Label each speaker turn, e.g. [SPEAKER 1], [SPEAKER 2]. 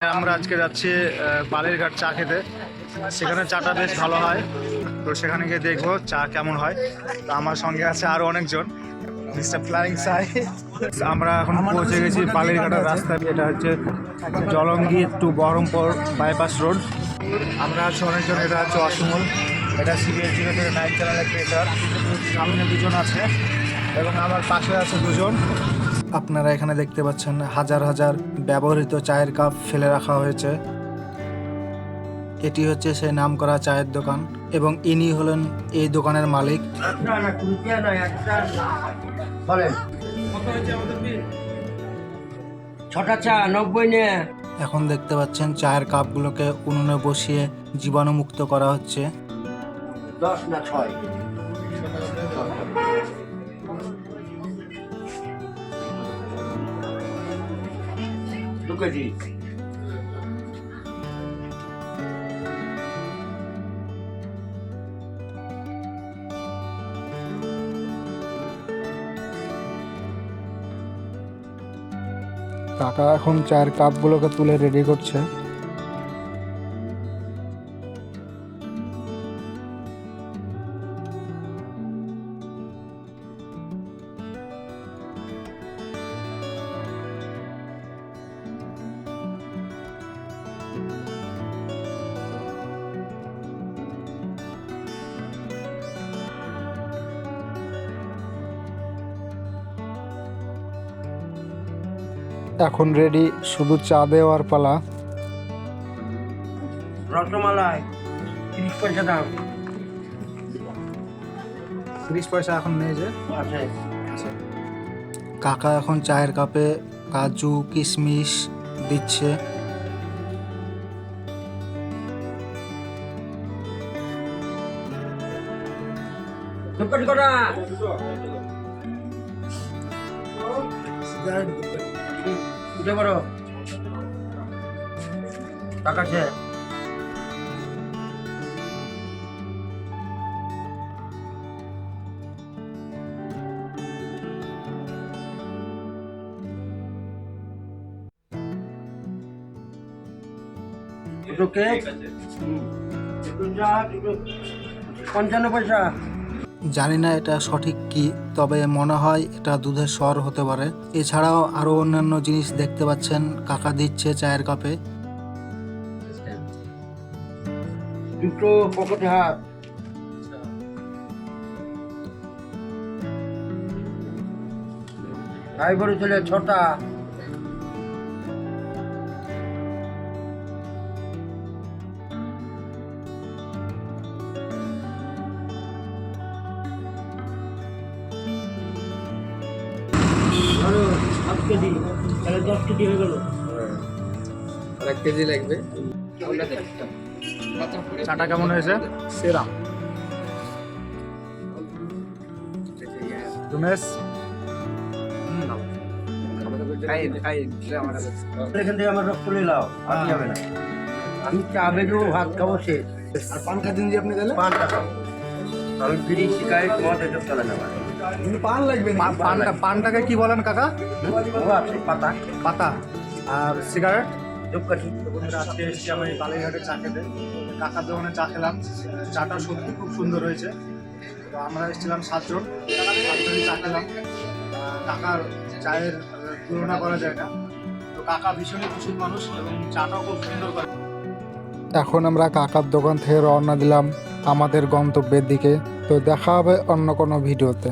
[SPEAKER 1] আমরা আজকে যাচ্ছি বালিরঘাট চা খেতে। সেখানে চাটা বেশ ভালো হয়, তো সেখানে গিয়ে দেখবো চা কেমন হয়। তো আমার সঙ্গে আছে আরো অনেকজন, মিস্টার ফ্লাইং সাই। আমরা এখন পৌঁছে গেছি বালিরঘাটের রাস্তায়। এটা হচ্ছে Jalangi to Baharampur bypass road. আমরা আছি অনেকজন। এটা হচ্ছে অসমল, এটা সিবিএস 0 থেকে 9 চ্যানেলের ক্রিয়েটার। সামনে দুজন আছে এবং আমার পাশে আছে দুজন। আপনারা এখানে দেখতে পাচ্ছেন হাজার হাজার ব্যবহৃত চায়ের কাপ ফেলে রাখা হয়েছে। এটি হচ্ছে সেই নামকরা চায়ের দোকান এবং ইনি হলেন এই দোকানের মালিক।
[SPEAKER 2] ছটা চা 90 নে।
[SPEAKER 1] এখন দেখতে পাচ্ছেন চায়ের কাপগুলোকে উনুনে বসিয়ে জীবাণুমুক্ত করা হচ্ছে।
[SPEAKER 2] 10 না 6 2 কেজি।
[SPEAKER 1] কাকা এখন চায়ের কাপগুলোকে তুলে রেডি করছে। এখন রেডি, শুধু চা দেওয়ার পালা।
[SPEAKER 2] রসমালাই 30 পয়সা দাম
[SPEAKER 1] 30 পয়সা এখন নেই যে।
[SPEAKER 2] আছে।
[SPEAKER 1] কাকা এখন চায়ের কাপে কাজু কিশমিশ দিচ্ছে।
[SPEAKER 2] দুটো করা উঠে বড় টাকা আছে। দুটো কেক 55 পয়সা।
[SPEAKER 1] জানি না এটা সঠিক কি, তবে মনে হয় এটা দুধের স্বর হতে পারে। এছাড়াও আরো অন্যান্য জিনিস দেখতে পাচ্ছেন কাকা দিচ্ছে চায়ের কাপে।
[SPEAKER 2] দুটো পকেটে হাত। ভাই বড় ছেলে 6টা। ধরো 7 কেজি, তাহলে 10 কেজি হয়ে গেল।
[SPEAKER 3] আর 1 কেজি লাগবে।
[SPEAKER 1] চাটা কেমন হয়েছে? সেরা। রমেশ
[SPEAKER 2] এখান থেকে আমার রক্ত নিয়ে নাও, আর যাবে না। আমি চা বেজো ভাত খাবো শেষ।
[SPEAKER 1] আর পান খাতেন যে আপনি তাহলে?
[SPEAKER 2] 5 টাকা। আমি বিড়ি সিগারেট মদ এসব চলে না আমার।
[SPEAKER 1] পান লাগবে। পানটাকে কি বলেন কাকা?
[SPEAKER 2] ও আছে পাতা
[SPEAKER 1] পাতা। আর সিগারেট?
[SPEAKER 2] ধূপকাঠি।
[SPEAKER 1] বন্ধুরা, আজকে এসেছি আমি বালিঘাটে চা খেতে। কাকার দোকানে চা খেলাম। চাটা সত্যি খুব সুন্দর হয়েছে। তো আমরা এসেছিলাম 7 জন, 7 জনই চা খেলাম। কাকার চায়ের তুলনা করা যায় না। তো কাকা ভীষণই খুশির মানুষ এবং চাটাও খুব সুন্দর করে। এখন আমরা কাকার দোকান থেকে রওনা দিলাম আমাদের গন্তব্যের দিকে। তো দেখা হবে অন্য কোনো ভিডিওতে।